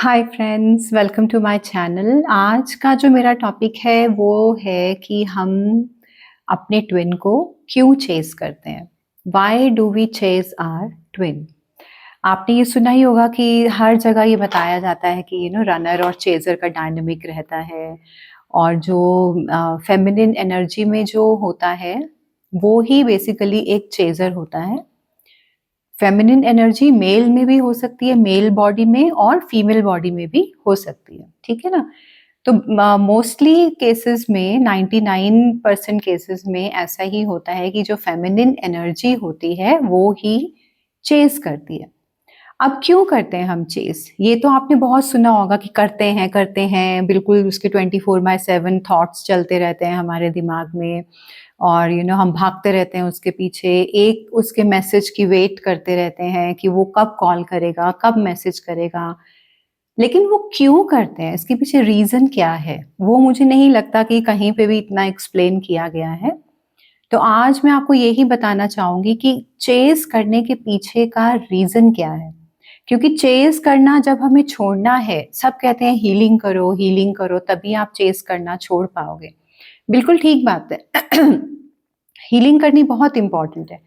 Hi friends, welcome to my channel. आज का जो मेरा टॉपिक है वो है कि हम अपने ट्विन को क्यों चेस करते हैं। Why do we chase our twin. आपने ये सुना ही होगा कि हर जगह ये बताया जाता है कि रनर और चेजर का डायनामिक रहता है, और जो फेमिनिन एनर्जी में जो होता है वो ही बेसिकली एक चेजर होता है। फेमिनिन एनर्जी मेल में भी हो सकती है, मेल बॉडी में, और फीमेल बॉडी में भी हो सकती है, ठीक है ना। तो मोस्टली केसेस में 99% केसेस में ऐसा ही होता है कि जो फेमिनिन एनर्जी होती है वो ही चेस करती है। अब क्यों करते हैं हम चेस? ये तो आपने बहुत सुना होगा कि करते हैं, बिल्कुल उसके 24/7 थॉट्स चलते रहते हैं हमारे दिमाग में, और हम भागते रहते हैं उसके पीछे, एक उसके मैसेज की वेट करते रहते हैं कि वो कब कॉल करेगा, कब मैसेज करेगा। लेकिन वो क्यों करते हैं, इसके पीछे रीजन क्या है, वो मुझे नहीं लगता कि कहीं पे भी इतना एक्सप्लेन किया गया है। तो आज मैं आपको यही बताना चाहूंगी कि चेस करने के पीछे का रीजन क्या है। क्योंकि चेस करना जब हमें छोड़ना है, सब कहते हैं हीलिंग करो तभी आप चेस करना छोड़ पाओगे। बिल्कुल ठीक बात है। हीलिंग करनी बहुत इंपॉर्टेंट है,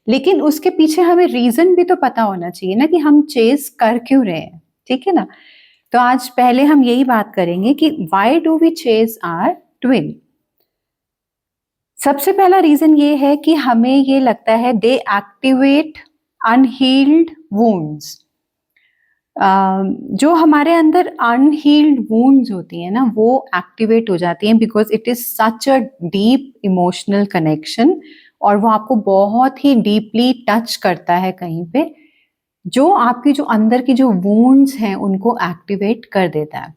लेकिन उसके पीछे हमें रीजन भी तो पता होना चाहिए ना कि हम चेस कर क्यों रहे हैं, ठीक है ना। तो आज पहले हम यही बात करेंगे कि why do we chase our twin. सबसे पहला रीजन ये है कि हमें ये लगता है दे एक्टिवेट अनहील्ड वुंड्स। जो हमारे अंदर अनहील्ड वुंड्स होती हैं ना, वो एक्टिवेट हो जाती हैं because it is such a deep emotional connection, और वो आपको बहुत ही डीपली टच करता है कहीं पे, जो आपकी जो अंदर की जो वुंड्स हैं उनको एक्टिवेट कर देता है।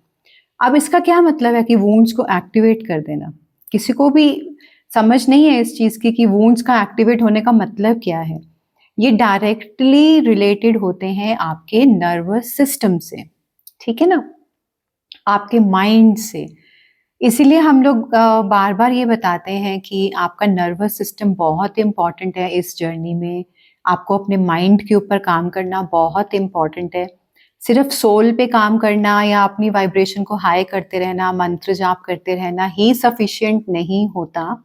अब इसका क्या मतलब है कि वुंड्स को एक्टिवेट कर देना? किसी को भी समझ नहीं है इस चीज की कि वुंड्स का एक्टिवेट होने का मतलब क्या है। ये डायरेक्टली रिलेटेड होते हैं आपके नर्वस सिस्टम से, ठीक है ना, आपके माइंड से। इसीलिए हम लोग बार बार ये बताते हैं कि आपका नर्वस सिस्टम बहुत इंपॉर्टेंट है इस जर्नी में। आपको अपने माइंड के ऊपर काम करना बहुत इंपॉर्टेंट है। सिर्फ सोल पे काम करना या अपनी वाइब्रेशन को हाई करते रहना, मंत्र जाप करते रहना ही सफिशिएंट नहीं होता।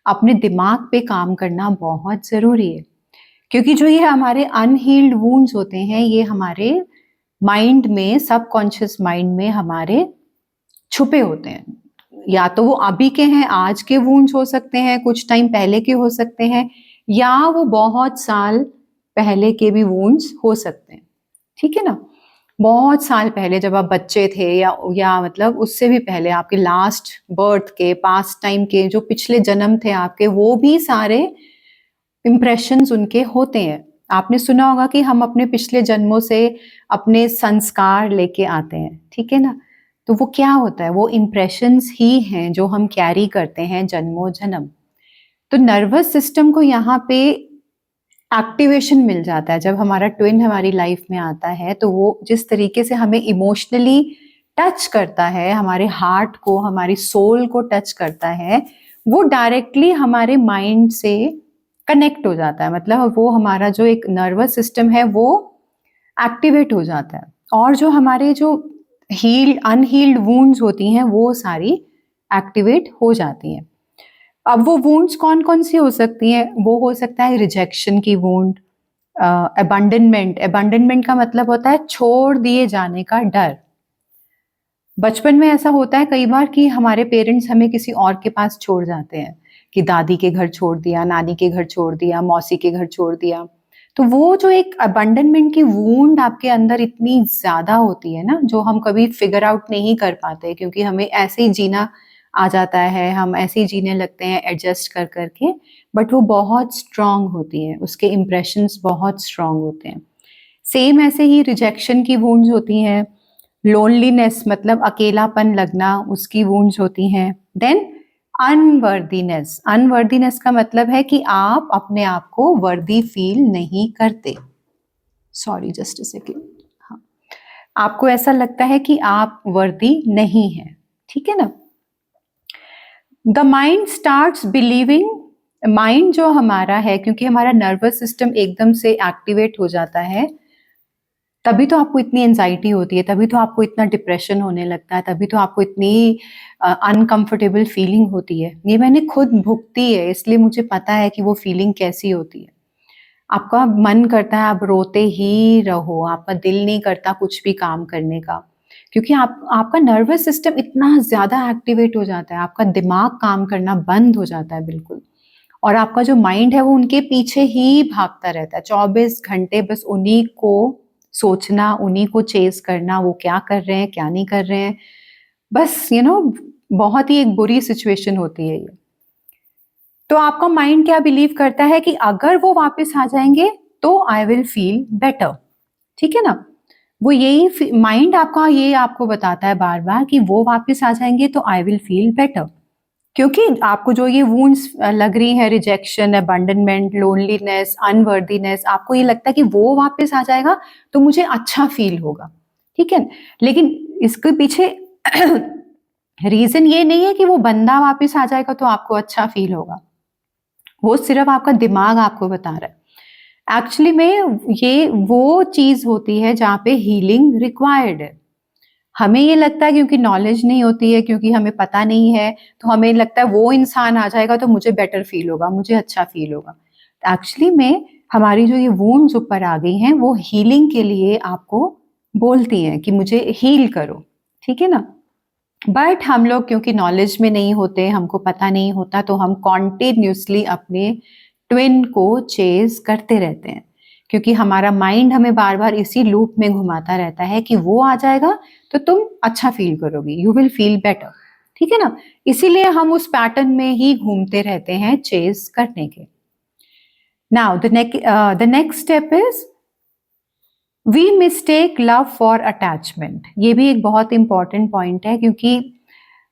अपने दिमाग पे काम करना बहुत जरूरी है, क्योंकि जो ये हमारे अनहील्ड वुंड्स होते हैं ये हमारे माइंड में, सबकॉन्शियस माइंड में हमारे छुपे होते हैं। या तो वो अभी के हैं, आज के वुंड्स हो सकते हैं, कुछ टाइम पहले के हो सकते हैं, या वो बहुत साल पहले के भी वुंड्स हो सकते हैं, ठीक है ना। बहुत साल पहले जब आप बच्चे थे, या मतलब उससे भी पहले आपके लास्ट बर्थ के, पास्ट टाइम के, जो पिछले जन्म थे आपके, वो भी सारे इम्प्रेशंस उनके होते हैं। आपने सुना होगा कि हम अपने पिछले जन्मों से अपने संस्कार लेके आते हैं, ठीक है ना। तो वो क्या होता है, वो इम्प्रेशंस ही हैं जो हम कैरी करते हैं जन्मों जन्म। तो नर्वस सिस्टम को यहाँ पे एक्टिवेशन मिल जाता है जब हमारा ट्विन हमारी लाइफ में आता है। तो वो जिस तरीके से हमें इमोशनली टच करता है, हमारे हार्ट को, हमारी सोल को टच करता है, वो डायरेक्टली हमारे माइंड से कनेक्ट हो जाता है। मतलब वो हमारा जो एक नर्वस सिस्टम है वो एक्टिवेट हो जाता है, और जो हमारे जो हील्ड अनहील्ड वुंड्स होती हैं वो सारी एक्टिवेट हो जाती हैं। अब वो वुंड्स कौन कौन सी हो सकती हैं? वो हो सकता है रिजेक्शन की वुंड, अबंडनमेंट का मतलब होता है छोड़ दिए जाने का डर। बचपन में ऐसा होता है कई बार कि हमारे पेरेंट्स हमें किसी और के पास छोड़ जाते हैं, कि दादी के घर छोड़ दिया, नानी के घर छोड़ दिया, मौसी के घर छोड़ दिया। तो वो जो एक अबंडनमेंट की वूंड आपके अंदर इतनी ज्यादा होती है ना, जो हम कभी फिगर आउट नहीं कर पाते, क्योंकि हमें ऐसे ही जीना आ जाता है, हम ऐसे ही जीने लगते हैं एडजस्ट कर करके। बट वो बहुत स्ट्रांग होती है, उसके इम्प्रेशंस बहुत स्ट्रांग होते हैं। सेम ऐसे ही रिजेक्शन की वूंड्स होती हैं, लोनलीनेस मतलब अकेलापन लगना, उसकी वूंड्स होती हैं। देन अनवर्दीनेस, अनवर्दीनेस का मतलब है कि आप अपने आप को वर्दी फील नहीं करते। Sorry, just a second. हाँ, आपको ऐसा लगता है कि आप वर्दी नहीं है, ठीक है ना। The mind starts believing, mind जो हमारा है, क्योंकि हमारा नर्वस सिस्टम एकदम से एक्टिवेट हो जाता है, तभी तो आपको इतनी एंजाइटी होती है, तभी तो आपको इतना डिप्रेशन होने लगता है, तभी तो आपको इतनी अनकंफर्टेबल फीलिंग होती है। ये मैंने खुद भुगती है, इसलिए मुझे पता है कि वो फीलिंग कैसी होती है। आपका मन करता है आप रोते ही रहो, आपका दिल नहीं करता कुछ भी काम करने का, क्योंकि आपका नर्वस सिस्टम इतना ज़्यादा एक्टिवेट हो जाता है, आपका दिमाग काम करना बंद हो जाता है बिल्कुल। और आपका जो माइंड है वो उनके पीछे ही भागता रहता है 24 घंटे, बस उन्हीं को सोचना, उन्हीं को चेज़ करना, वो क्या कर रहे हैं, क्या नहीं कर रहे हैं। बस बहुत ही एक बुरी सिचुएशन होती है ये। तो आपका माइंड क्या बिलीव करता है कि अगर वो वापस आ जाएँगे तो आई विल फील बेटर, ठीक है ना? वो यही माइंड आपका ये आपको बताता है बार-बार कि वो वापस आ जाएँगे तो आई विल फील बेटर। क्योंकि आपको जो ये वुंड्स लग रही हैं, रिजेक्शन, अबैंडनमेंट, लोनलीनेस, अनवर्दीनेस, आपको ये लगता है कि वो वापस आ जाएगा तो मुझे अच्छा फील होगा, ठीक है? लेकिन इसके पीछे रीज़न ये नहीं है कि वो बंदा वापस आ जाएगा तो आपको अच्छा फील होगा। वो सिर्फ़ आपका दिमाग आपको बता रहा है। एक्चुअली में ये वो चीज़ होती है जहाँ पे हीलिंग रिक्वायर्ड है। हमें ये लगता है क्योंकि नॉलेज नहीं होती है, क्योंकि हमें पता नहीं है, तो हमें लगता है वो इंसान आ जाएगा तो मुझे बेटर फ़ील होगा, मुझे अच्छा फ़ील होगा। एक्चुअली में हमारी जो ये वुंड्स ऊपर आ गई हैं, वो हीलिंग के लिए आपको बोलती हैं कि मुझे हील करो, ठीक है ना? बट हम लोग क्योंकि नॉलेज में नहीं होते, हमको पता नहीं होता, तो हम कॉन्टिन्यूअसली अपने ट्विन को चेज़ करते रहते हैं। क्योंकि हमारा माइंड हमें बार-बार इसी लूप में घुमाता रहता है कि वो आ जाएगा, तो तुम अच्छा फ़ील करोगी, यू विल फ़ील बेटर, ठीक है ना? इसीलिए हम उस पैटर्न में ही घूमते रहते हैं चेज़ करने के। Now the next step is we mistake love for attachment. ये भी एक बहुत इंपॉर्टेंट पॉइंट है, क्योंकि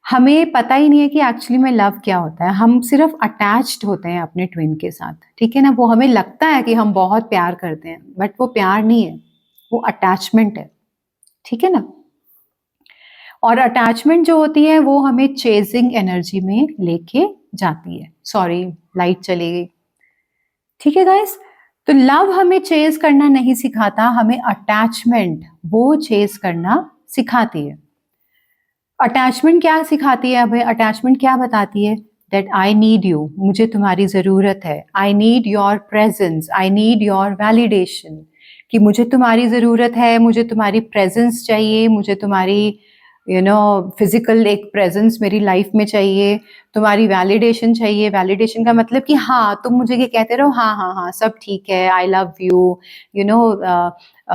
हमें पता ही नहीं है कि एक्चुअली में लव क्या होता है। हम सिर्फ अटैच्ड होते हैं अपने ट्विन के साथ, ठीक है ना? वो हमें लगता है कि हम बहुत प्यार करते हैं, बट वो प्यार नहीं है, वो अटैचमेंट है, ठीक है ना? और अटैचमेंट जो होती है वो हमें चेजिंग एनर्जी में लेके जाती है। सॉरी, लाइट चली गई। ठीक है गाइस? तो लव हमें चेज़ करना नहीं सिखाता, हमें अटैचमेंट वो चेज़ करना सिखाती है। अटैचमेंट क्या सिखाती है हमें? अटैचमेंट क्या बताती है? दैट आई नीड यू, मुझे तुम्हारी ज़रूरत है। I need your presence, I need your validation, कि मुझे तुम्हारी ज़रूरत है, मुझे तुम्हारी प्रेज़ेंस चाहिए, मुझे तुम्हारी फिज़िकल एक प्रेज़ेंस मेरी लाइफ़ में चाहिए, तुम्हारी वैलिडेशन चाहिए। वैलिडेशन का मतलब कि हाँ, तुम मुझे ये कहते रहो, हाँ, हाँ, हाँ, सब ठीक है, I love you, you know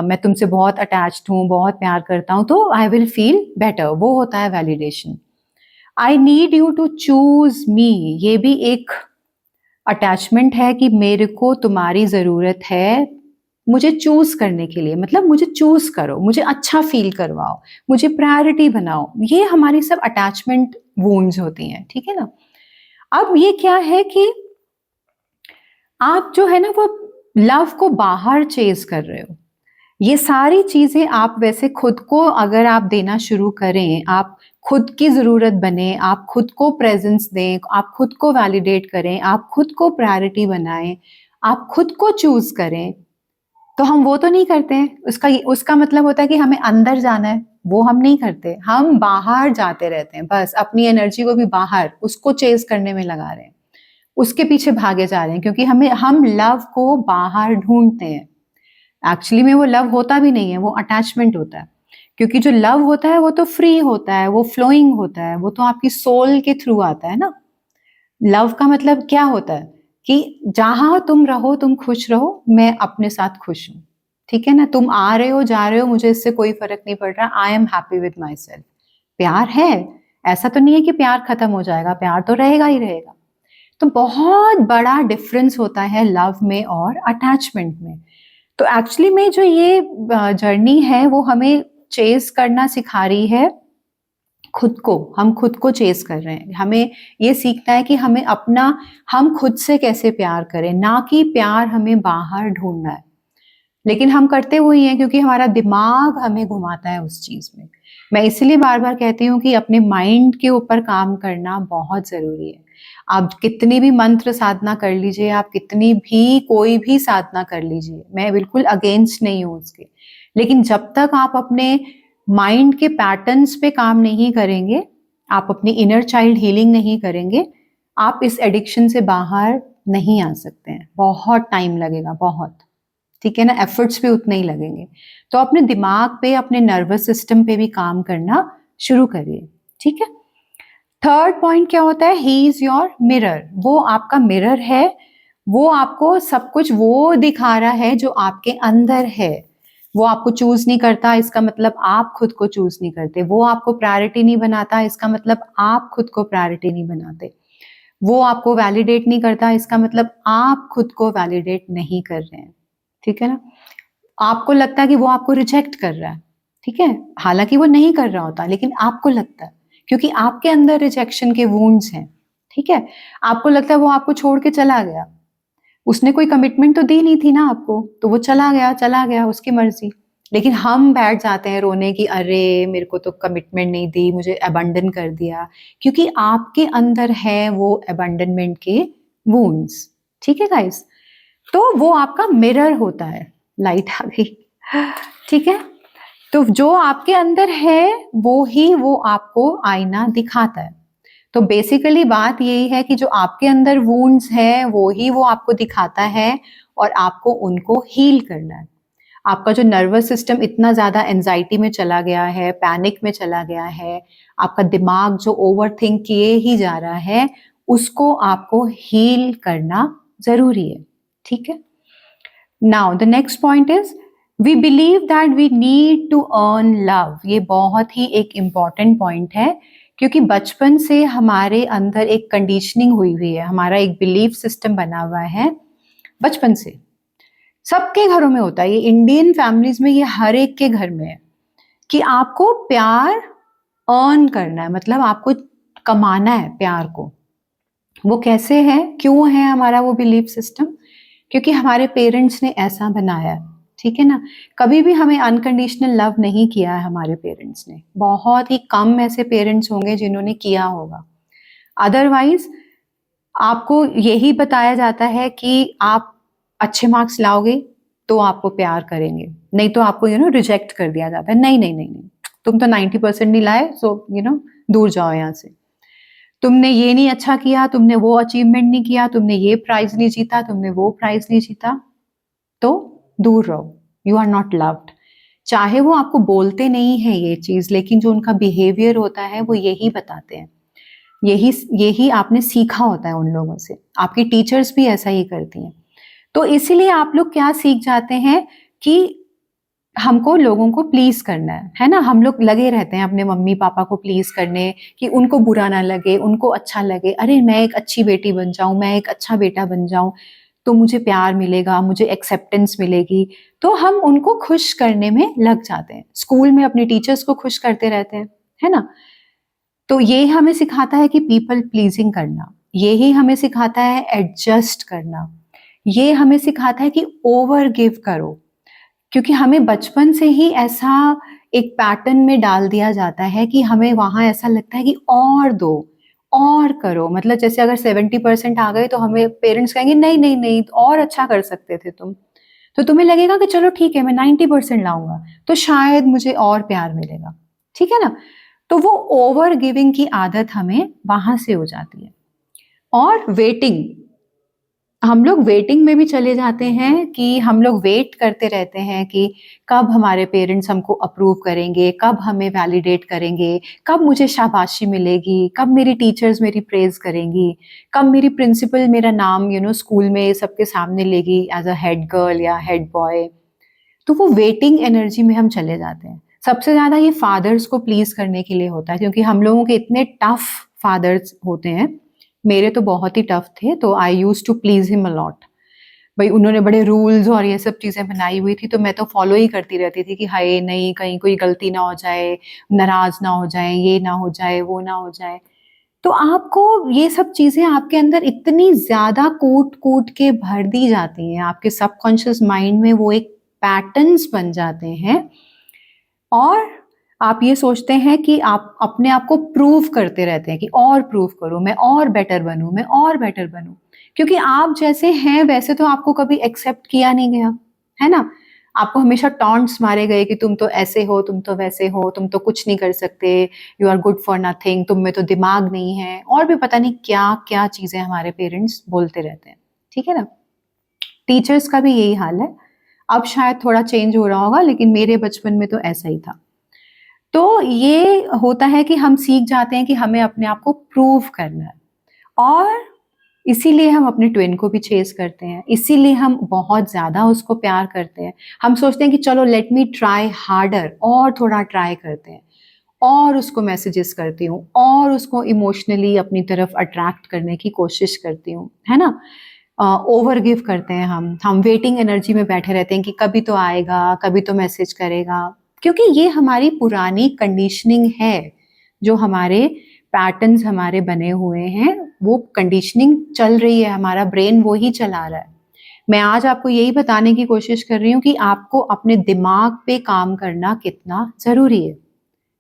मैं तुमसे बहुत अटैच्ड हूँ, बहुत प्यार करता हूँ, तो आई विल फील बेटर, वो होता है validation. I need you to choose me, ये भी एक अटैचमेंट है कि मेरे को तुम्हारी ज़रूरत है, मुझे चूज़ करने के लिए, मतलब मुझे चूज़ करो, मुझे अच्छा फ़ील करवाओ, मुझे प्रायोरिटी बनाओ। ये हमारी सब अटैचमेंट वुंड्स होती हैं, ठीक है ना? अब ये क्या है कि आप जो है ना वो लव को बाहर चेज़ कर रहे हो। ये सारी चीज़ें आप वैसे खुद को अगर आप देना शुरू करें, आप खुद की ज़रूरत बने, आप खुद को प्रेज़ेंस दें, आप खुद को वैलिडेट करें, आप खुद को प्रायोरिटी बनाएँ, आप खुद को चूज़ करें, तो हम वो तो नहीं करते हैं। उसका मतलब होता है कि हमें अंदर जाना है, वो हम नहीं करते। हम बाहर जाते रहते हैं, बस अपनी एनर्जी को भी बाहर, उसको चेज़ करने में लगा रहे हैं। उसके पीछे भागे जा रहे हैं, क्योंकि हम लव को बाहर ढूँढते हैं। एक्चुअली में वो लव होता भी नहीं है, वो अटैचमेंट होता है। क्योंकि जो लव होता है वो तो फ्री होता है, वो फ्लोइंग होता है, वो तो आपकी सोल के थ्रू आता है ना। लव का मतलब क्या होता है कि जहाँ तुम रहो तुम खुश रहो, मैं अपने साथ खुश हूँ। ठीक है ना? तुम आ रहे हो, जा रहे हो, मुझे इससे कोई फ़र्क नहीं पड़ रहा, I am happy with my self. प्यार है, ऐसा तो नहीं है कि प्यार खत्म हो जाएगा, प्यार तो रहेगा ही रहेगा। तो बहुत बड़ा डिफरेंस होता है लव में और अटैचमेंट में। तो एक्चुअली में जो ये जर्नी है वो हमें चेज़ करना सिखा रही है खुद को, हम खुद को चेज़ कर रहे हैं। हमें ये सीखना है कि हम खुद से कैसे प्यार करें, ना कि प्यार हमें बाहर ढूँढना है। लेकिन हम करते वही हैं क्योंकि हमारा दिमाग हमें घुमाता है उस चीज़ में। मैं इसीलिए बार-बार कहती हूँ कि अपने माइंड के ऊपर काम करना बहुत ज़रूरी है। आप कितनी भी मंत्र साधना कर लीजिए, आप कितनी भी कोई भी साधना कर लीजिए, मैं बिल्कुल अगेंस्ट नहीं हूँ उसके। लेकिन जब तक आप अपने माइंड के पैटर्न्स पे काम नहीं करेंगे, आप अपनी इनर चाइल्ड हीलिंग नहीं करेंगे, आप इस एडिक्शन से बाहर नहीं आ सकते हैं। बहुत टाइम लगेगा, बहुत, ठीक है ना, एफर्ट्स भी उतने ही लगेंगे। तो अपने दिमाग पे, अपने नर्वस सिस्टम पे भी काम करना शुरू करिए, ठीक है। थर्ड पॉइंट क्या होता है, ही इज योर मिरर, वो आपका मिरर है, वो आपको सब कुछ वो दिखा रहा है जो आपके अंदर है। वो आपको चूज नहीं करता, इसका मतलब आप खुद को चूज नहीं करते। वो आपको प्रायोरिटी नहीं बनाता, इसका मतलब आप खुद को प्रायोरिटी नहीं बनाते। वो आपको वैलिडेट नहीं करता, इसका मतलब आप खुद को वैलिडेट नहीं कर रहे हैं, ठीक है ना। आपको लगता है कि वो आपको रिजेक्ट कर रहा है, ठीक है, हालांकि वो नहीं कर रहा होता, लेकिन आपको लगता है, क्योंकि आपके अंदर रिजेक्शन के वुंड्स हैं, ठीक है। आपको लगता है वो आपको छोड़ के चला गया, उसने कोई कमिटमेंट तो दी नहीं थी ना आपको, तो वो चला गया, उसकी मर्जी। लेकिन हम बैठ जाते हैं रोने की, अरे मेरे को तो कमिटमेंट नहीं दी, मुझे अबंडन कर दिया, क्योंकि आपके अंदर है वो अबंडनमेंट के वुंड्स, ठीक है गाइस। तो वो आपका मिरर होता है, लाइट आ गई, ठीक है। तो जो आपके अंदर है वो ही वो आपको आईना दिखाता है। तो बेसिकली बात यही है कि जो आपके अंदर वुंड्स है वो ही वो आपको दिखाता है, और आपको उनको हील करना है। आपका जो नर्वस सिस्टम इतना ज्यादा एंजाइटी में चला गया है, पैनिक में चला गया है, आपका दिमाग जो ओवर थिंक किए ही जा रहा है, उसको आपको हील करना जरूरी है, ठीक है। Now the next point is, we believe that we need to earn love. ये बहुत ही एक इंपॉर्टेंट पॉइंट है, क्योंकि बचपन से हमारे अंदर एक कंडीशनिंग हुई हुई है, हमारा एक बिलीफ सिस्टम बना हुआ है बचपन से। सबके घरों में होता है ये, इंडियन फैमिलीज में ये हर एक के घर में है कि आपको प्यार अर्न करना है, मतलब आपको कमाना है प्यार को। वो कैसे है, क्यों है हमारा वो बिलीफ सिस्टम, क्योंकि हमारे पेरेंट्स ने ऐसा बनाया है, ठीक है ना। कभी भी हमें अनकंडीशनल लव नहीं किया है हमारे पेरेंट्स ने, बहुत ही कम ऐसे पेरेंट्स होंगे जिन्होंने किया होगा। अदरवाइज आपको यही बताया जाता है कि आप अच्छे मार्क्स लाओगे तो आपको प्यार करेंगे, नहीं तो आपको रिजेक्ट कर दिया जाता है, नहीं नहीं नहीं नहीं, तुम तो 90% नहीं लाए, सो दूर जाओ यहाँ से। तुमने ये नहीं अच्छा किया, तुमने वो अचीवमेंट नहीं किया, तुमने ये प्राइज नहीं जीता, तुमने वो प्राइज नहीं जीता, तो दूर रहो, यू आर नॉट लव्ड। चाहे वो आपको बोलते नहीं है ये चीज, लेकिन जो उनका बिहेवियर होता है वो यही बताते हैं, यही यही आपने सीखा होता है उन लोगों से। आपकी टीचर्स भी ऐसा ही करती हैं। तो इसीलिए आप लोग क्या सीख जाते हैं कि हमको लोगों को प्लीज करना है ना। हम लोग लगे रहते हैं अपने मम्मी पापा को प्लीज करने, कि उनको बुरा ना लगे, उनको अच्छा लगे, अरे मैं एक अच्छी बेटी बन जाऊं, मैं एक अच्छा बेटा बन जाऊं, तो मुझे प्यार मिलेगा, मुझे एक्सेप्टेंस मिलेगी। तो हम उनको खुश करने में लग जाते हैं, स्कूल में अपने टीचर्स को खुश करते रहते हैं, है ना। तो ये हमें सिखाता है कि पीपल प्लीजिंग करना, ये ही हमें सिखाता है एडजस्ट करना, ये हमें सिखाता है कि ओवर गिव करो, क्योंकि हमें बचपन से ही ऐसा एक पैटर्न में डाल दिया जाता है कि हमें वहां ऐसा लगता है कि और दो, और करो। मतलब जैसे अगर 70% आ गए तो हमें पेरेंट्स कहेंगे नहीं नहीं नहीं, और अच्छा कर सकते थे तुम। तो तुम्हें लगेगा कि चलो ठीक है, मैं 90% लाऊंगा तो शायद मुझे और प्यार मिलेगा, ठीक है ना। तो वो ओवर गिविंग की आदत हमें वहां से हो जाती है। और वेटिंग, हम लोग वेटिंग में भी चले जाते हैं, कि हम लोग वेट करते रहते हैं कि कब हमारे पेरेंट्स हमको अप्रूव करेंगे, कब हमें वैलिडेट करेंगे, कब मुझे शाबाशी मिलेगी, कब मेरी टीचर्स मेरी प्रेज करेंगी, कब मेरी प्रिंसिपल मेरा नाम स्कूल में सबके सामने लेगी एज अ हेड गर्ल या हेड बॉय। तो वो वेटिंग एनर्जी में हम चले जाते हैं। सबसे ज्यादा ये फादर्स को प्लीज करने के लिए होता है, क्योंकि हम लोगों के इतने टफ फादर्स होते हैं। मेरे तो बहुत ही टफ थे, तो आई use to please him a lot. भाई उन्होंने बड़े रूल्स और ये सब चीजें बनाई हुई थी, तो मैं तो फॉलो ही करती रहती थी कि हाय नहीं, कहीं कोई गलती ना हो जाए, नाराज ना हो जाए, ये ना हो जाए, वो ना हो जाए। तो आपको ये सब चीजें आपके अंदर इतनी ज्यादा कूट कूट के भर दी जाती हैं, आपके सबकॉन्शियस माइंड में वो एक पैटर्न्स बन जाते हैं, और आप ये सोचते हैं कि आप अपने आप को प्रूव करते रहते हैं कि और प्रूव करूं, मैं और बेटर बनूं, मैं और बेटर बनूं, क्योंकि आप जैसे हैं वैसे तो आपको कभी एक्सेप्ट किया नहीं गया, है ना। आपको हमेशा टॉन्ट्स मारे गए कि तुम तो ऐसे हो, तुम तो वैसे हो, तुम तो कुछ नहीं कर सकते, you are good for nothing, तुम में तो दिमाग नहीं है, और भी पता नहीं क्या क्या चीजें हमारे पेरेंट्स बोलते रहते हैं, ठीक है ना। टीचर्स का भी यही हाल है। अब शायद थोड़ा चेंज हो रहा होगा, लेकिन मेरे बचपन में तो ऐसा ही था। तो ये होता है कि हम सीख जाते हैं कि हमें अपने आप को प्रूव करना है, और इसीलिए हम अपने ट्विन को भी चेस करते हैं, इसीलिए हम बहुत ज़्यादा उसको प्यार करते हैं। हम सोचते हैं कि चलो लेट मी ट्राई हार्डर, और थोड़ा ट्राई करते हैं, और उसको मैसेजेस करती हूँ, और उसको इमोशनली अपनी तरफ अट्रैक्ट करने की कोशिश करती हूँ, है ना। ओवर गिव करते हैं हम वेटिंग एनर्जी में बैठे रहते हैं कि कभी तो आएगा, कभी तो मैसेज करेगा, क्योंकि ये हमारी पुरानी कंडीशनिंग है। जो हमारे पैटर्न्स हमारे बने हुए हैं, वो कंडीशनिंग चल रही है, हमारा ब्रेन वो ही चला रहा है। मैं आज आपको यही बताने की कोशिश कर रही हूँ कि आपको अपने दिमाग पे काम करना कितना ज़रूरी है,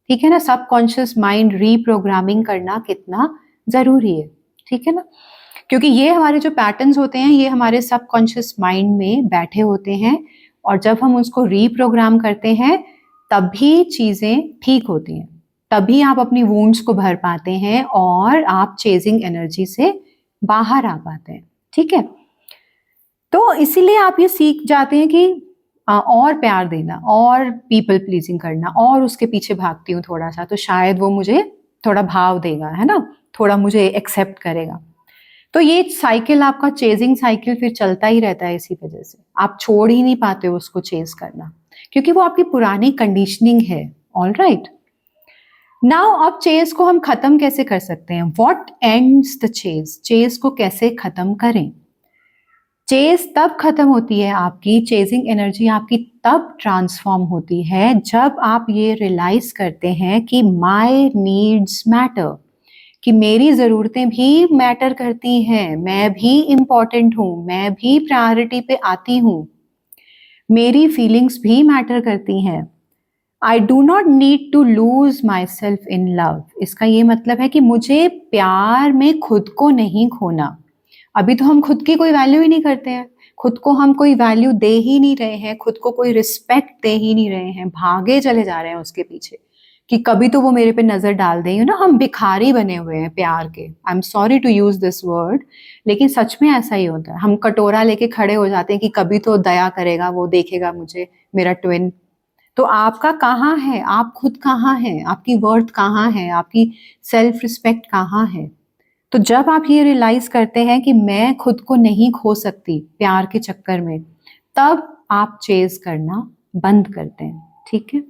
ठीक है ना। सबकॉन्शियस माइंड रीप्रोग्रामिंग करना कितना ज़रूरी है, ठीक है ना। क्योंकि ये हमारे जो पैटर्न्स होते हैं, ये हमारे सबकॉन्शियस माइंड में बैठे होते हैं, और जब हम उसको रीप्रोग्राम करते हैं तभी चीज़ें ठीक होती हैं, तभी आप अपनी वुंड्स को भर पाते हैं और आप चेजिंग एनर्जी से बाहर आ पाते हैं, ठीक है। तो इसीलिए आप ये सीख जाते हैं कि और प्यार देना, और पीपल प्लीजिंग करना, और उसके पीछे भागती हूँ थोड़ा सा, तो शायद वो मुझे थोड़ा भाव देगा, है ना, थोड़ा मुझे एक्सेप्ट करेगा। तो ये साइकिल, आपका चेजिंग साइकिल फिर चलता ही रहता है। इसी वजह से आप छोड़ ही नहीं पाते हो उसको चेज करना, क्योंकि वो आपकी पुरानी कंडीशनिंग है। ऑल राइट, नाउ अब चेज को हम खत्म कैसे कर सकते हैं? What ends the chase? Chase को कैसे खत्म करें? चेज तब खत्म होती है, आपकी चेजिंग एनर्जी आपकी तब ट्रांसफॉर्म होती है जब आप ये रियलाइज करते हैं कि माई नीड्स मैटर, कि मेरी ज़रूरतें भी मैटर करती हैं, मैं भी इम्पॉर्टेंट हूँ, मैं भी प्रायोरिटी पे आती हूँ, मेरी फीलिंग्स भी मैटर करती हैं। I do not need to lose myself in love. इसका ये मतलब है कि मुझे प्यार में खुद को नहीं खोना। अभी तो हम खुद की कोई वैल्यू ही नहीं करते हैं, खुद को हम कोई वैल्यू दे ही नहीं रहे हैं, खुद को कोई रिस्पेक्ट दे ही नहीं रहे हैं, भागे चले जा रहे हैं उसके पीछे कि कभी तो वो मेरे पे नजर डाल दें। ना, हम भिखारी बने हुए हैं प्यार के। I am sorry to use this word, लेकिन सच में ऐसा ही होता है। हम कटोरा लेके खड़े हो जाते हैं कि कभी तो दया करेगा, वो देखेगा मुझे, मेरा ट्विन। तो आपका कहाँ है? आप खुद कहाँ हैं? आपकी वर्थ कहाँ है? आपकी सेल्फ रिस्पेक्ट कहाँ है? तो जब आप ये रियलाइज करते हैं कि मैं खुद को नहीं खो सकती प्यार के चक्कर में, तब आप चेज करना बंद करते हैं, ठीक है।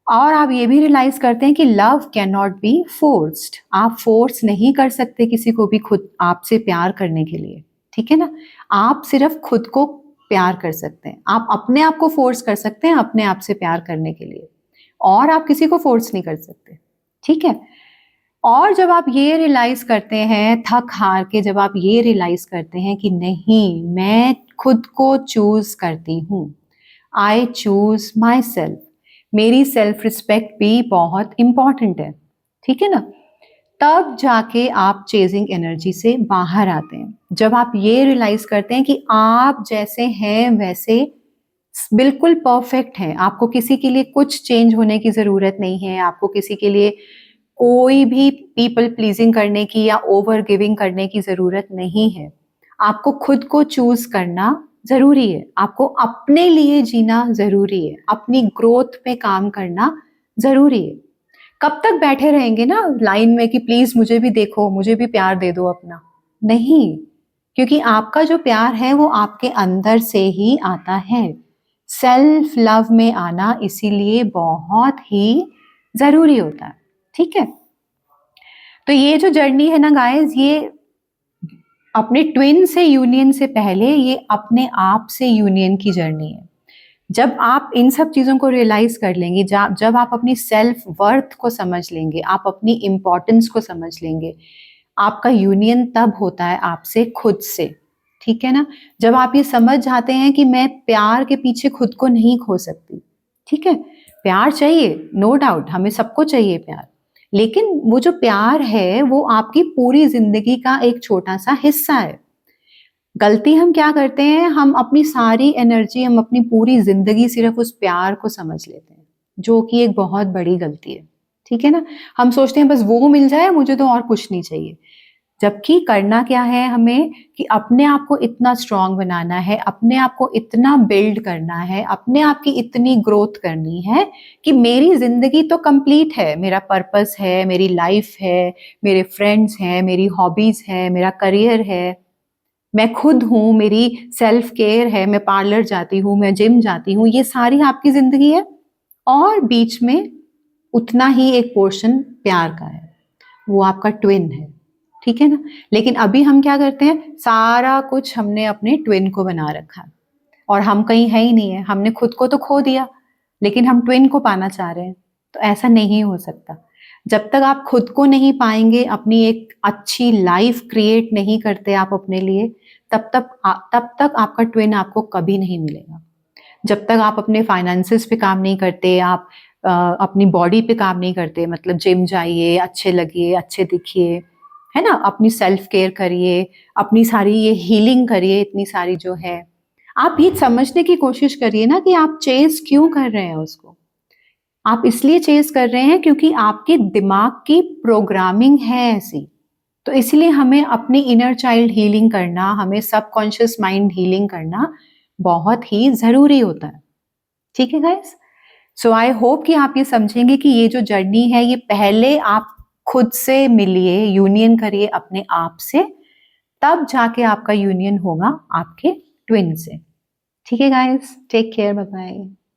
और आप ये भी रियलाइज करते हैं कि love can not be forced. आप फोर्स नहीं कर सकते किसी को भी खुद आपसे प्यार करने के लिए, ठीक है ना। आप सिर्फ खुद को प्यार कर सकते हैं। आप अपने आप को फोर्स कर सकते हैं अपने आप से प्यार करने के लिए, और आप किसी को फोर्स नहीं कर सकते, ठीक है। और जब आप ये रियलाइज करते हैं थक हार के, जब आप ये रियलाइज करते हैं कि नहीं, मैं खुद को चूज करती हूँ, आई चूज माई सेल्फ, मेरी सेल्फ रिस्पेक्ट भी बहुत इंपॉर्टेंट है, ठीक है ना, तब जाके आप चेजिंग एनर्जी से बाहर आते हैं। जब आप ये रियलाइज करते हैं कि आप जैसे हैं वैसे बिल्कुल परफेक्ट हैं, आपको किसी के लिए कुछ चेंज होने की जरूरत नहीं है, आपको किसी के लिए कोई भी पीपल प्लीजिंग करने की या ओवर गिविंग करने की जरूरत नहीं है। आपको खुद को चूज करना जरूरी है, आपको अपने लिए जीना जरूरी है, अपनी ग्रोथ पे काम करना जरूरी है। कब तक बैठे रहेंगे ना लाइन में कि प्लीज मुझे भी देखो, मुझे भी प्यार दे दो अपना? नहीं, क्योंकि आपका जो प्यार है वो आपके अंदर से ही आता है। सेल्फ लव में आना इसीलिए बहुत ही जरूरी होता है, ठीक है। तो ये जो जर्नी है ना गाइस, ये अपने ट्विन से यूनियन से पहले ये अपने आप से यूनियन की जर्नी है। जब आप इन सब चीज़ों को रियलाइज कर लेंगे, जब आप अपनी सेल्फ वर्थ को समझ लेंगे, आप अपनी इम्पोर्टेंस को समझ लेंगे, आपका यूनियन तब होता है आपसे खुद से, ठीक है ना। जब आप ये समझ जाते हैं कि मैं प्यार के पीछे खुद को नहीं खो सकती, ठीक है। प्यार चाहिए, नो डाउट, हमें सबको चाहिए प्यार, लेकिन वो जो प्यार है वो आपकी पूरी जिंदगी का एक छोटा सा हिस्सा है। गलती हम क्या करते हैं, हम अपनी सारी एनर्जी, हम अपनी पूरी जिंदगी सिर्फ उस प्यार को समझ लेते हैं, जो कि एक बहुत बड़ी गलती है। ठीक है ना? हम सोचते हैं बस वो मिल जाए, मुझे तो और कुछ नहीं चाहिए। जबकि करना क्या है हमें, कि अपने आप को इतना स्ट्रांग बनाना है, अपने आप को इतना बिल्ड करना है, अपने आप की इतनी ग्रोथ करनी है कि मेरी जिंदगी तो कंप्लीट है, मेरा पर्पस है, मेरी लाइफ है, मेरे फ्रेंड्स हैं, मेरी हॉबीज है, मेरा करियर है, मैं खुद हूँ, मेरी सेल्फ केयर है, मैं पार्लर जाती हूँ, मैं जिम जाती हूँ, ये सारी आपकी जिंदगी है। और बीच में उतना ही एक पोर्शन प्यार का है, वो आपका ट्विन है। ठीक है ना? लेकिन अभी हम क्या करते हैं, सारा कुछ हमने अपने ट्विन को बना रखा है, और हम कहीं है ही नहीं है, हमने खुद को तो खो दिया, लेकिन हम ट्विन को पाना चाह रहे हैं। तो ऐसा नहीं हो सकता। जब तक आप खुद को नहीं पाएंगे, अपनी एक अच्छी लाइफ क्रिएट नहीं करते आप अपने लिए, तब तक आपका ट्विन आपको कभी नहीं मिलेगा। जब तक आप अपने फाइनेंसेस पे काम नहीं करते, आप अपनी बॉडी पे काम नहीं करते, मतलब जिम जाइए, अच्छे लगिए, अच्छे दिखिए, है ना, अपनी सेल्फ केयर करिए, अपनी सारी ये हीलिंग करिए, इतनी सारी जो है, आप ये समझने की कोशिश करिए ना कि आप चेस क्यों कर रहे हैं उसको। आप इसलिए चेस कर रहे हैं क्योंकि आपके दिमाग की प्रोग्रामिंग है ऐसी। तो इसलिए हमें अपनी इनर चाइल्ड हीलिंग करना, हमें सबकॉन्शियस माइंड हीलिंग करना बहुत ही जरूरी होता है। ठीक है गाइस? सो आई होप कि आप ये समझेंगे कि ये जो जर्नी है, ये पहले आप खुद से मिलिए, यूनियन करिए अपने आप से, तब जाके आपका यूनियन होगा आपके ट्विन से। ठीक है guys, take care, bye bye.